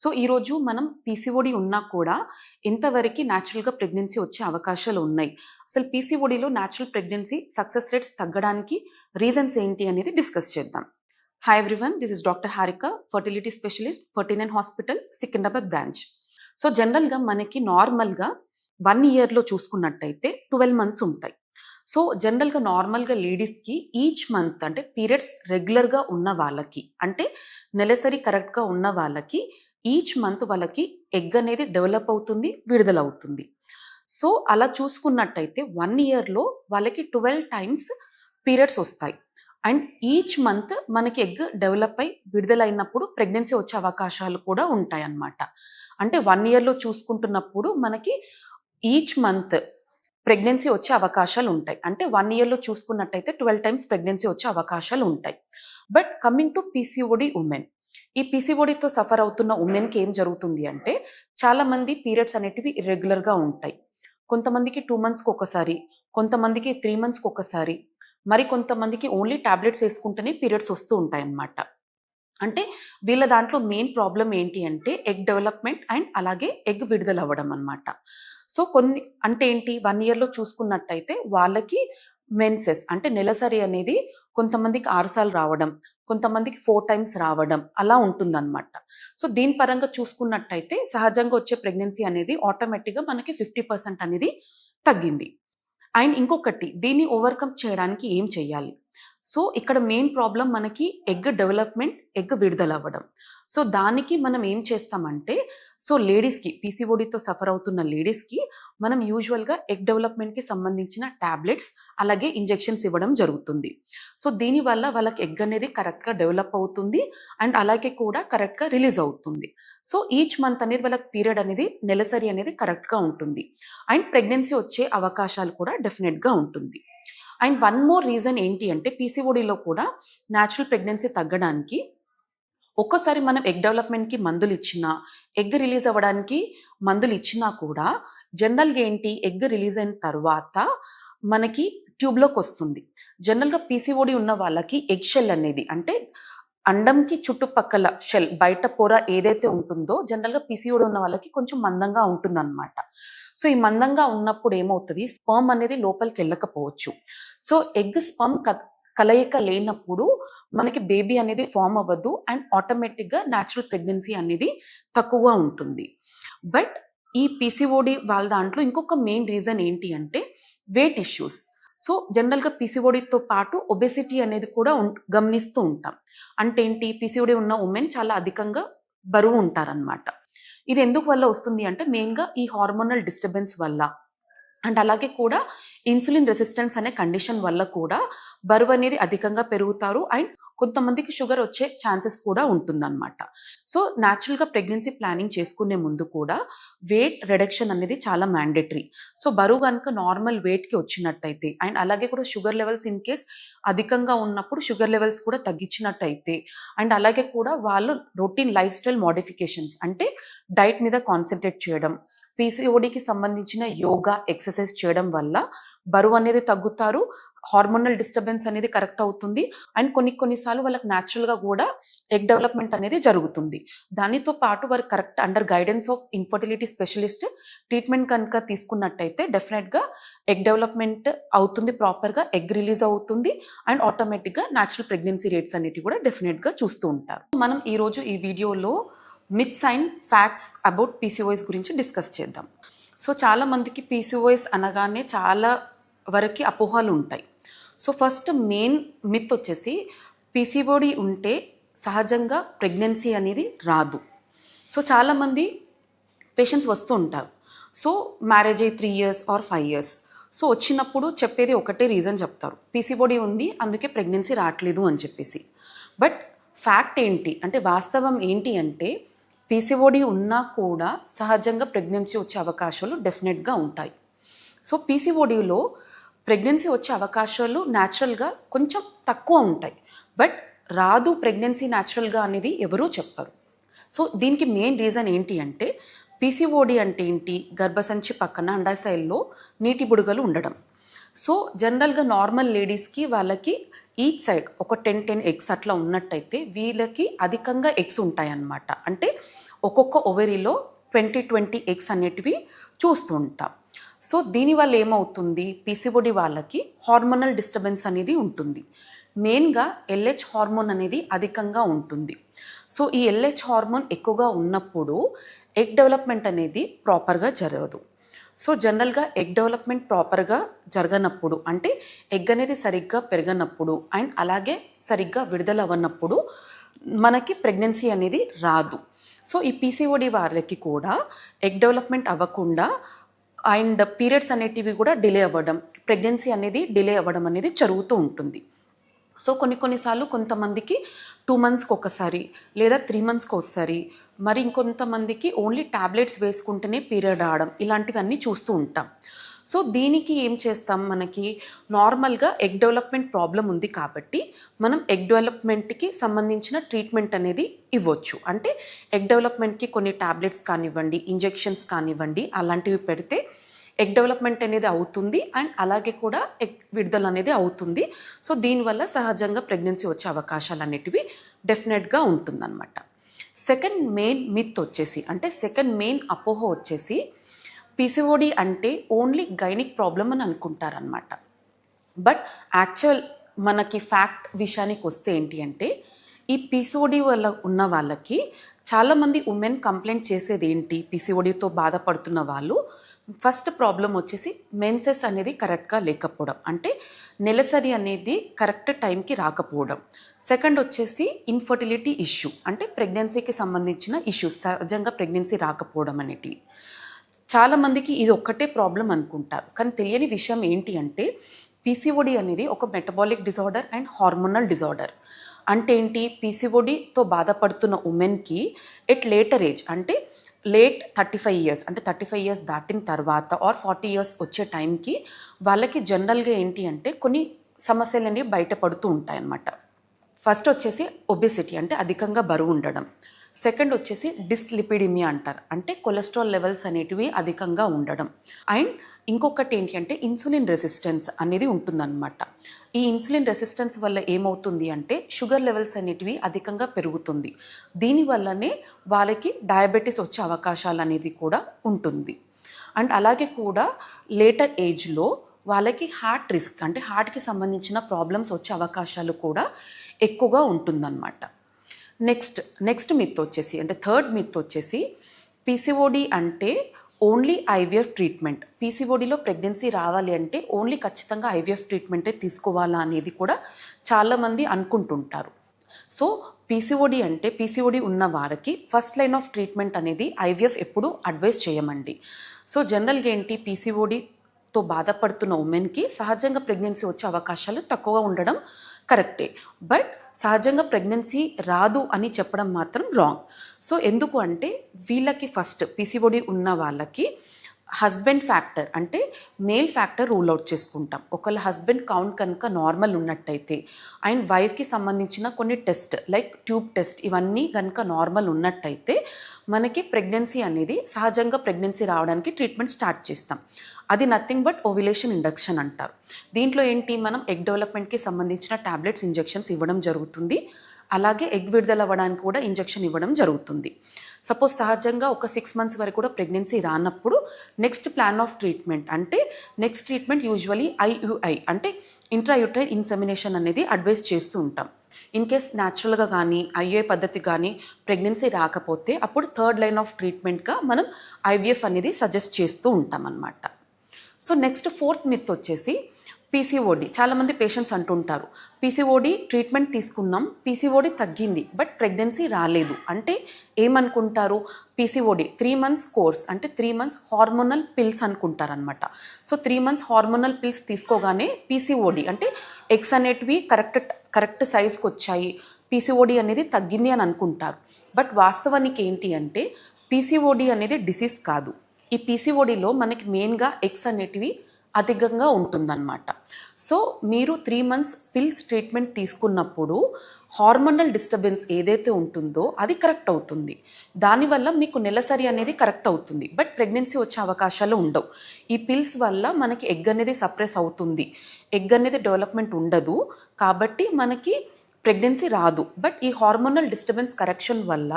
So ఈరోజు మనం PCOD ఉన్నా కూడా ఎంతవరకు న్యాచురల్గా ప్రెగ్నెన్సీ వచ్చే అవకాశాలు ఉన్నాయి, అసలు పీసీఓడిలో న్యాచురల్ ప్రెగ్నెన్సీ సక్సెస్ రేట్స్ తగ్గడానికి రీజన్స్ ఏంటి అనేది డిస్కస్ చేద్దాం. Hi everyone, this is doctor Harika, fertility specialist, 49 hospital, Secunderabad branch. So జనరల్గా మనకి నార్మల్గా 1 ఇయర్లో చూసుకున్నట్టయితే 12 మంత్స్ ఉంటాయి. సో జనరల్గా నార్మల్గా లేడీస్కి ఈచ్ మంత్ అంటే పీరియడ్స్ రెగ్యులర్గా ఉన్న వాళ్ళకి, అంటే నెలసరి కరెక్ట్గా ఉన్న వాళ్ళకి ఈచ్ మంత్ వాళ్ళకి ఎగ్ అనేది డెవలప్ అవుతుంది, విడుదలవుతుంది. సో అలా చూసుకున్నట్టయితే 1 ఇయర్లో వాళ్ళకి 12 టైమ్స్ పీరియడ్స్ వస్తాయి. అండ్ ఈచ్ మంత్ మనకి ఎగ్ డెవలప్ అయి విడుదలైనప్పుడు ప్రెగ్నెన్సీ వచ్చే అవకాశాలు కూడా ఉంటాయి అన్నమాట. అంటే 1 ఇయర్లో చూసుకుంటున్నప్పుడు మనకి ఈచ్ మంత్ ప్రెగ్నెన్సీ వచ్చే అవకాశాలు ఉంటాయి. అంటే 1 ఇయర్లో చూసుకున్నట్టయితే 12 టైమ్స్ ప్రెగ్నెన్సీ వచ్చే అవకాశాలు ఉంటాయి. But coming to PCOD women, ఈ పీసీఓడితో సఫర్ అవుతున్న ఉమెన్కి ఏం జరుగుతుంది అంటే, చాలామంది పీరియడ్స్ అనేటివి ఇర్రెగ్యులర్గా ఉంటాయి. కొంతమందికి 2 మంత్స్కి ఒకసారి, కొంతమందికి 3 మంత్స్కి ఒకసారి, మరి కొంతమందికి ఓన్లీ టాబ్లెట్స్ వేసుకుంటేనే పీరియడ్స్ వస్తూ ఉంటాయి అన్నమాట. అంటే వీళ్ళ దాంట్లో మెయిన్ ప్రాబ్లం ఏంటి అంటే ఎగ్ డెవలప్మెంట్ అండ్ అలాగే ఎగ్ విడుదల అవ్వడం అన్నమాట. సో కొన్ని అంటే ఏంటి, 1 ఇయర్లో చూసుకున్నట్టయితే వాళ్ళకి మెన్సెస్ అంటే నెలసరి అనేది కొంతమందికి 6 సార్లు రావడం, కొంతమందికి 4 టైమ్స్ రావడం అలా ఉంటుందన్నమాట. సో దీని పరంగా చూసుకున్నట్టయితే సహజంగా వచ్చే ప్రెగ్నెన్సీ అనేది ఆటోమేటిక్గా మనకి 50% అనేది తగ్గింది. అండ్ ఇంకొకటి, దీన్ని ఓవర్కమ్ చేయడానికి ఏం చేయాలి? సో ఇక్కడ మెయిన్ ప్రాబ్లం మనకి ఎగ్ డెవలప్మెంట్, ఎగ్ విడుదల అవ్వడం. సో దానికి మనం ఏం చేస్తామంటే, సో లేడీస్కి, పీసీఓడితో సఫర్ అవుతున్న లేడీస్కి మనం యూజువల్గా ఎగ్ డెవలప్మెంట్కి సంబంధించిన ట్యాబ్లెట్స్ అలాగే ఇంజెక్షన్స్ ఇవ్వడం జరుగుతుంది. సో దీనివల్ల వాళ్ళకి ఎగ్ అనేది కరెక్ట్గా డెవలప్ అవుతుంది అండ్ అలాగే కూడా కరెక్ట్గా రిలీజ్ అవుతుంది. సో ఈచ్ మంత్ అనేది వాళ్ళకి పీరియడ్ అనేది, నెలసరి అనేది కరెక్ట్గా ఉంటుంది అండ్ ప్రెగ్నెన్సీ వచ్చే అవకాశాలు కూడా డెఫినెట్గా ఉంటుంది. అండ్ వన్ మోర్ రీజన్ ఏంటి అంటే, పీసీఓడిలో కూడా న్యాచురల్ ప్రెగ్నెన్సీ తగ్గడానికి ఒక్కసారి మనం ఎగ్ డెవలప్మెంట్కి మందులు ఇచ్చినా, ఎగ్ రిలీజ్ అవ్వడానికి మందులు ఇచ్చినా కూడా జనరల్గా ఏంటి, ఎగ్ రిలీజ్ అయిన తర్వాత మనకి ట్యూబ్లోకి వస్తుంది. జనరల్గా పీసీఓడి ఉన్న వాళ్ళకి ఎగ్ షెల్ అనేది, అంటే అండంకి చుట్టుపక్కల షెల్, బయట పొర ఏదైతే ఉంటుందో జనరల్గా పీసీఓడి ఉన్న వాళ్ళకి కొంచెం మందంగా ఉంటుందన్నమాట. సో ఈ మందంగా ఉన్నప్పుడు ఏమవుతుంది, స్పర్మ్ అనేది లోపలికి వెళ్ళకపోవచ్చు. సో ఎగ్ స్పర్మ్ కలయిక లేనప్పుడు మనకి బేబీ అనేది ఫామ్ అవ్వదు అండ్ ఆటోమేటిక్గా న్యాచురల్ ప్రెగ్నెన్సీ అనేది తక్కువగా ఉంటుంది. బట్ ఈ పీసీఓడి వాళ్ళ దాంట్లో ఇంకొక మెయిన్ రీజన్ ఏంటి అంటే వెయిట్ ఇష్యూస్. సో జనరల్గా పీసీఓడితో పాటు ఒబెసిటీ అనేది కూడా గమనిస్తూ ఉంటాం. అంటే ఏంటి, పీసీఓడి ఉన్న ఉమెన్ చాలా అధికంగా బరువు ఉంటారనమాట. ఇది ఎందుకు వల్ల వస్తుంది అంటే, మెయిన్గా ఈ హార్మోనల్ డిస్టర్బెన్స్ వల్ల అండ్ అలాగే కూడా ఇన్సులిన్ రెసిస్టెన్స్ అనే కండిషన్ వల్ల కూడా బరువు అనేది అధికంగా పెరుగుతారు అండ్ కొంతమందికి షుగర్ వచ్చే ఛాన్సెస్ కూడా ఉంటుందన్నమాట. సో న్యాచురల్గా ప్రెగ్నెన్సీ ప్లానింగ్ చేసుకునే ముందు కూడా వెయిట్ రిడక్షన్ అనేది చాలా మ్యాండేటరీ. సో బరువు కనుక నార్మల్ వెయిట్కి వచ్చినట్టయితే అండ్ అలాగే కూడా షుగర్ లెవెల్స్ ఇన్ కేస్ అధికంగా ఉన్నప్పుడు షుగర్ లెవెల్స్ కూడా తగ్గించినట్టయితే అండ్ అలాగే కూడా వాళ్ళు రొటీన్ లైఫ్ స్టైల్ మోడిఫికేషన్స్ అంటే డైట్ మీద కాన్సన్ట్రేట్ చేయడం, పీసీఓడికి సంబంధించిన యోగా, ఎక్సర్సైజ్ చేయడం వల్ల బరువు అనేది తగ్గుతారు, హార్మోనల్ డిస్టర్బెన్స్ అనేది కరెక్ట్ అవుతుంది అండ్ కొన్నిసార్లు వాళ్ళకి న్యాచురల్గా కూడా ఎగ్ డెవలప్మెంట్ అనేది జరుగుతుంది. దానితో పాటు వారు correct under guidance of infertility specialist treatment కనుక తీసుకున్నట్టయితే డెఫినెట్గా ఎగ్ డెవలప్మెంట్ అవుతుంది, ప్రాపర్గా ఎగ్ రిలీజ్ అవుతుంది అండ్ ఆటోమేటిక్గా న్యాచురల్ ప్రెగ్నెన్సీ రేట్స్ అనేటివి కూడా డెఫినెట్గా చూస్తూ ఉంటారు. మనం ఈరోజు ఈ వీడియోలో myths and facts about PCOS గురించి డిస్కస్ చేద్దాం. సో చాలామందికి పీసీఓఎస్ అనగానే చాలా వరకు అపోహలు ఉంటాయి. సో ఫస్ట్ మెయిన్ మిత్ వచ్చేసి, పీసీఓడి ఉంటే సహజంగా ప్రెగ్నెన్సీ అనేది రాదు. సో చాలామంది పేషెంట్స్ వస్తూ ఉంటారు. సో మ్యారేజ్ అయ్యి 3 ఇయర్స్ ఆర్ 5 ఇయర్స్, సో వచ్చినప్పుడు చెప్పేది ఒకటే రీజన్ చెప్తారు, పీసీఓడి ఉంది అందుకే ప్రెగ్నెన్సీ రావట్లేదు అని చెప్పేసి. బట్ ఫ్యాక్ట్ ఏంటి అంటే, వాస్తవం ఏంటి అంటే, పీసీఓడి ఉన్నా కూడా సహజంగా ప్రెగ్నెన్సీ వచ్చే అవకాశాలు డెఫినెట్గా ఉంటాయి. సో పీసీఓడిలో ప్రెగ్నెన్సీ వచ్చే అవకాశాలు న్యాచురల్గా కొంచెం తక్కువ ఉంటాయి. బట్ రాదు ప్రెగ్నెన్సీ న్యాచురల్గా అనేది ఎవరూ చెప్పరు. సో దీనికి మెయిన్ రీజన్ ఏంటి అంటే, పీసీఓడి అంటే ఏంటి, గర్భసంచి పక్కన అండాశయంలో నీటి బుడగలు ఉండడం. సో జనరల్గా నార్మల్ లేడీస్కి వాళ్ళకి ఈచ్ సైడ్ ఒక 10 ఎగ్స్ అట్లా ఉన్నట్టయితే వీళ్ళకి అధికంగా ఎగ్స్ ఉంటాయి అన్నమాట. అంటే ఒక్కొక్క ఓవరీలో 20 ఎగ్స్ అనేటివి చూస్తూ ఉంటాం. సో దీనివల్ల ఏమవుతుంది, పీసీఓడి వాళ్ళకి హార్మోనల్ డిస్టర్బెన్స్ అనేది ఉంటుంది. మెయిన్గా ఎల్హెచ్ హార్మోన్ అనేది అధికంగా ఉంటుంది. సో ఈ ఎల్హెచ్ హార్మోన్ ఎక్కువగా ఉన్నప్పుడు ఎగ్ డెవలప్మెంట్ అనేది ప్రాపర్గా జరగదు. సో జనరల్గా ఎగ్ డెవలప్మెంట్ ప్రాపర్గా జరగనప్పుడు, అంటే ఎగ్ అనేది సరిగ్గా పెరగనప్పుడు అండ్ అలాగే సరిగ్గా విడుదల అవ్వనప్పుడు మనకి ప్రెగ్నెన్సీ అనేది రాదు. సో ఈ పీసీఓడి వాళ్ళకి కూడా ఎగ్ డెవలప్మెంట్ అవ్వకుండా అండ్ పీరియడ్స్ అనేటివి కూడా డిలే అవ్వడం, ప్రెగ్నెన్సీ అనేది డిలే అవ్వడం అనేది జరుగుతూ ఉంటుంది. సో కొన్నిసార్లు కొంతమందికి 2 మంత్స్కి ఒకసారి లేదా 3 మంత్స్కి ఒకసారి, మరి ఇంకొంతమందికి ఓన్లీ ట్యాబ్లెట్స్ వేసుకుంటేనే పీరియడ్ రావడం, ఇలాంటివన్నీ చూస్తూ ఉంటాం. సో దీనికి ఏం చేస్తాం, మనకి నార్మల్గా ఎగ్ డెవలప్మెంట్ ప్రాబ్లం ఉంది కాబట్టి మనం ఎగ్ డెవలప్మెంట్కి సంబంధించిన ట్రీట్మెంట్ అనేది ఇవ్వచ్చు. అంటే ఎగ్ డెవలప్మెంట్కి కొన్ని ట్యాబ్లెట్స్ కానివ్వండి, ఇంజెక్షన్స్ కానివ్వండి, అలాంటివి పెడితే ఎగ్ డెవలప్మెంట్ అనేది అవుతుంది అండ్ అలాగే కూడా ఎగ్ విడుదల అనేది అవుతుంది. సో దీనివల్ల సహజంగా ప్రెగ్నెన్సీ వచ్చే అవకాశాలు అనేటివి డెఫినెట్గా ఉంటుందన్నమాట. సెకండ్ మెయిన్ మిత్ వచ్చేసి, అంటే సెకండ్ మెయిన్ అపోహ వచ్చేసి, పీసీఓడి అంటే ఓన్లీ గైనిక్ ప్రాబ్లం అని అనుకుంటారనమాట. బట్ యాక్చువల్ మనకి ఫ్యాక్ట్ విషయానికి వస్తే ఏంటి అంటే, ఈ పీసీఓడి వల్ల ఉన్న వాళ్ళకి చాలామంది ఉమెన్ కంప్లైంట్ చేసేది ఏంటి, పీసీఓడితో బాధపడుతున్న వాళ్ళు ఫస్ట్ ప్రాబ్లం వచ్చేసి మెన్సెస్ అనేది కరెక్ట్గా లేకపోవడం, అంటే నెలసరి అనేది కరెక్ట్ టైంకి రాకపోవడం. సెకండ్ వచ్చేసి ఇన్ఫర్టిలిటీ ఇష్యూ, అంటే ప్రెగ్నెన్సీకి సంబంధించిన ఇష్యూస్, సహజంగా ప్రెగ్నెన్సీ రాకపోవడం అనేటివి. చాలామందికి ఇది ఒక్కటే ప్రాబ్లం అనుకుంటారు, కానీ తెలియని విషయం ఏంటి అంటే పీసీఓడి అనేది ఒక metabolic disorder and hormonal disorder. అంటే ఏంటి, పీసీఓడితో బాధపడుతున్న ఉమెన్కి ఎట్ లేటర్ ఏజ్, అంటే లేట్ 35 ఇయర్స్, అంటే 35 ఇయర్స్ దాటిన తర్వాత ఆర్ 40 ఇయర్స్ వచ్చే టైంకి వాళ్ళకి జనరల్గా ఏంటి అంటే కొన్ని సమస్యలు అనేవి బయటపడుతూ ఉంటాయన్నమాట. ఫస్ట్ వచ్చేసి ఒబెసిటీ, అంటే అధికంగా బరువు ఉండడం. సెకండ్ వచ్చేసి డిస్లిపిడిమియా అంటారు, అంటే కొలెస్ట్రాల్ లెవెల్స్ అనేటివి అధికంగా ఉండడం. అండ్ ఇంకొకటి ఏంటి అంటే ఇన్సులిన్ రెసిస్టెన్స్ అనేది ఉంటుందన్నమాట. ఈ ఇన్సులిన్ రెసిస్టెన్స్ వల్ల ఏమవుతుంది అంటే షుగర్ లెవెల్స్ అనేటివి అధికంగా పెరుగుతుంది. దీనివల్లనే వాళ్ళకి డయాబెటీస్ వచ్చే అవకాశాలు అనేది కూడా ఉంటుంది. అండ్ అలాగే కూడా లేటర్ ఏజ్లో వాళ్ళకి హార్ట్ రిస్క్, అంటే హార్ట్కి సంబంధించిన ప్రాబ్లమ్స్ వచ్చే అవకాశాలు కూడా ఎక్కువగా ఉంటుందన్నమాట. నెక్స్ట్ మిత్ వచ్చేసి, అంటే థర్డ్ మిత్ వచ్చేసి, పీసీఓడి అంటే ఓన్లీ ఐవీఎఫ్ ట్రీట్మెంట్. పీసీఓడిలో ప్రెగ్నెన్సీ రావాలి అంటే ఓన్లీ ఖచ్చితంగా ఐవీఎఫ్ ట్రీట్మెంటే తీసుకోవాలా అనేది కూడా చాలామంది అనుకుంటుంటారు. సో పీసీఓడి అంటే పీసీఓడి ఉన్న వారికి ఫస్ట్ లైన్ ఆఫ్ ట్రీట్మెంట్ అనేది ఐవీఎఫ్ ఎప్పుడు అడ్వైస్ చేయమండి. సో జనరల్గా ఏంటి, పీసీఓడితో బాధపడుతున్న ఉమెన్కి సహజంగా ప్రెగ్నెన్సీ వచ్చే అవకాశాలు తక్కువగా ఉండడం కరెక్టే, బట్ సహజంగా ప్రెగ్నెన్సీ రాదు అని చెప్పడం మాత్రం రాంగ్. సో ఎందుకు అంటే వీళ్ళకి ఫస్ట్ పీసీఓడి ఉన్న వాళ్ళకి హస్బెండ్ ఫ్యాక్టర్, అంటే మేల్ ఫ్యాక్టర్ రూల్ అవుట్ చేసుకుంటాం. ఒకళ్ళ హస్బెండ్ కౌంట్ కనుక నార్మల్ ఉన్నట్టయితే అండ్ వైఫ్కి సంబంధించిన కొన్ని టెస్ట్ లైక్ ట్యూబ్ టెస్ట్ ఇవన్నీ కనుక నార్మల్ ఉన్నట్టయితే మనకి ప్రెగ్నెన్సీ అనేది సహజంగా ప్రెగ్నెన్సీ రావడానికి ట్రీట్మెంట్ స్టార్ట్ చేస్తాం. అది నథింగ్ బట్ ఓవ్యులేషన్ ఇండక్షన్ అంటారు. దీంట్లో ఏంటి, మనం ఎగ్ డెవలప్మెంట్కి సంబంధించిన టాబ్లెట్స్, ఇంజెక్షన్స్ ఇవ్వడం జరుగుతుంది. అలాగే ఎగ్ విడుదల అవ్వడానికి కూడా ఇంజెక్షన్ ఇవ్వడం జరుగుతుంది. సపోజ్ సహజంగా ఒక 6 మంత్స్ వరకు కూడా ప్రెగ్నెన్సీ రానప్పుడు నెక్స్ట్ ప్లాన్ ఆఫ్ ట్రీట్మెంట్, అంటే నెక్స్ట్ ట్రీట్మెంట్ యూజువలీ ఐయుఐ, అంటే ఇంట్రాయూట్రైన్ ఇన్సెమినేషన్ అనేది అడ్వైస్ చేస్తూ ఉంటాం. ఇన్ కేస్ న్యాచురల్గా కానీ ఐయుఐ పద్ధతి కానీ ప్రెగ్నెన్సీ రాకపోతే అప్పుడు థర్డ్ లైన్ ఆఫ్ ట్రీట్మెంట్గా మనం ఐవీఎఫ్ అనేది సజెస్ట్ చేస్తూ ఉంటాం అన్నమాట. సో నెక్స్ట్ ఫోర్త్ మిత్ వచ్చేసి పీసీఓడి. చాలామంది పేషెంట్స్ అంటుంటారు, పీసీఓడి ట్రీట్మెంట్ తీసుకున్నాం, పీసీఓడి తగ్గింది, బట్ ప్రెగ్నెన్సీ రాలేదు. అంటే ఏమనుకుంటారు, పీసీఓడి 3 మంత్స్ కోర్స్, అంటే 3 మంత్స్ హార్మోనల్ పిల్స్ అనుకుంటారనమాట. సో 3 మంత్స్ హార్మోనల్ పిల్స్ తీసుకోగానే పీసీఓడి, అంటే ఎగ్స్ అనేటివి కరెక్ట్ సైజ్కి వచ్చాయి, పీసీఓడి అనేది తగ్గింది అని అనుకుంటారు. బట్ వాస్తవానికి ఏంటి అంటే పీసీఓడి అనేది డిసీజ్ కాదు. ఈ పీసీఓడిలో మనకి మెయిన్గా ఎగ్స్ అనేటివి అధికంగా ఉంటుందన్నమాట. సో మీరు 3 మంత్స్ పిల్స్ ట్రీట్మెంట్ తీసుకున్నప్పుడు హార్మోనల్ డిస్టర్బెన్స్ ఏదైతే ఉంటుందో అది కరెక్ట్ అవుతుంది. దానివల్ల మీకు నెలసరి అనేది కరెక్ట్ అవుతుంది, బట్ ప్రెగ్నెన్సీ వచ్చే అవకాశాలు ఉండవు. ఈ పిల్స్ వల్ల మనకి ఎగ్ అనేది సప్రెస్ అవుతుంది, ఎగ్ అనేది డెవలప్మెంట్ ఉండదు, కాబట్టి మనకి ప్రెగ్నెన్సీ రాదు. బట్ ఈ హార్మోనల్ డిస్టర్బెన్స్ కరెక్షన్ వల్ల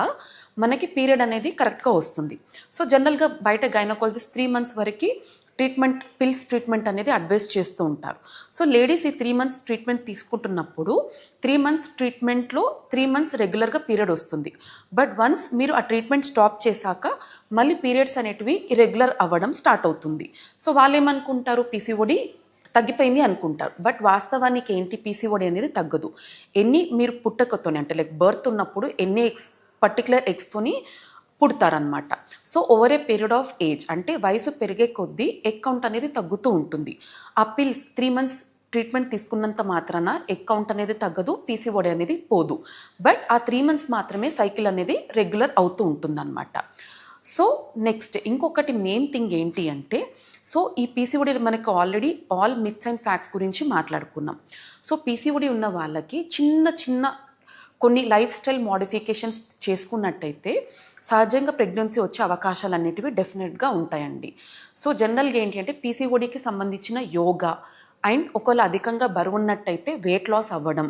మనకి పీరియడ్ అనేది కరెక్ట్గా వస్తుంది. సో జనరల్గా బయట గైనకాలజిస్ట్ 3 మంత్స్ వరకు ట్రీట్మెంట్, పిల్స్ ట్రీట్మెంట్ అనేది అడ్వైస్ చేస్తూ ఉంటారు. సో లేడీస్ ఈ 3 మంత్స్ ట్రీట్మెంట్ తీసుకుంటున్నప్పుడు 3 మంత్స్ ట్రీట్మెంట్లో 3 మంత్స్ రెగ్యులర్గా పీరియడ్ వస్తుంది. బట్ వన్స్ మీరు ఆ ట్రీట్మెంట్ స్టాప్ చేశాక మళ్ళీ పీరియడ్స్ అనేటివి ఇరెగ్యులర్ అవ్వడం స్టార్ట్ అవుతుంది. సో వాళ్ళు ఏమనుకుంటారు, పీసీఓడి తగ్గిపోయింది అనుకుంటారు. బట్ వాస్తవానికి ఏంటి, పీసీఓడి అనేది తగ్గదు. మీరు పుట్టకతోనే అంటే లైక్ బర్త్ ఉన్నప్పుడు ఎన్ని ఎగ్స్, పర్టికులర్ ఎగ్స్తోని పుడతారనమాట. So over a period of age అంటే వయసు పెరిగే కొద్దీ ఎగ్ కౌంట్ అనేది తగ్గుతూ ఉంటుంది. ఆ పిల్స్ 3 మంత్స్ ట్రీట్మెంట్ తీసుకున్నంత మాత్రాన ఎగ్ కౌంట్ అనేది తగ్గదు, పీసీఓడి అనేది పోదు. బట్ ఆ 3 మంత్స్ మాత్రమే సైకిల్ అనేది రెగ్యులర్ అవుతూ ఉంటుందన్నమాట. సో నెక్స్ట్ ఇంకొకటి మెయిన్ థింగ్ ఏంటి అంటే, సో ఈ పీసీఓడి మనకు already all myths and facts గురించి మాట్లాడుకున్నాం. సో పీసీఓడి ఉన్న వాళ్ళకి చిన్న చిన్న కొన్ని లైఫ్ స్టైల్ మోడిఫికేషన్స్ చేసుకున్నట్టయితే సహజంగా ప్రెగ్నెన్సీ వచ్చే అవకాశాలు అనేటివి డెఫినెట్గా ఉంటాయండి. సో జనరల్గా ఏంటి అంటే పీసీఓడికి సంబంధించిన యోగా అండ్ ఒకవేళ అధికంగా బరువు ఉన్నట్టయితే వెయిట్ లాస్ అవ్వడం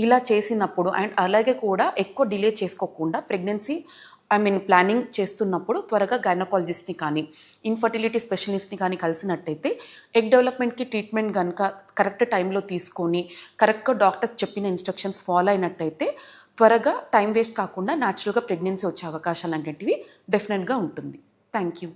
ఇలా చేసినప్పుడు, అండ్ అలాగే కూడా ఎక్కువ డిలే చేసుకోకుండా ప్రెగ్నెన్సీ ప్లానింగ్ చేస్తున్నప్పుడు త్వరగా గైనకాలజిస్ట్ని కానీ ఇన్ఫర్టిలిటీ స్పెషలిస్ట్ని కానీ కలిసినట్టయితే ఎగ్ డెవలప్మెంట్కి ట్రీట్మెంట్ కనుక కరెక్ట్ టైంలో తీసుకొని కరెక్ట్గా డాక్టర్స్ చెప్పిన ఇన్స్ట్రక్షన్స్ ఫాలో అయినట్టయితే త్వరగా టైం వేస్ట్ కాకుండా న్యాచురల్గా ప్రెగ్నెన్సీ వచ్చే అవకాశాలు అనేటివి డెఫినెట్గా ఉంటుంది. Thank you.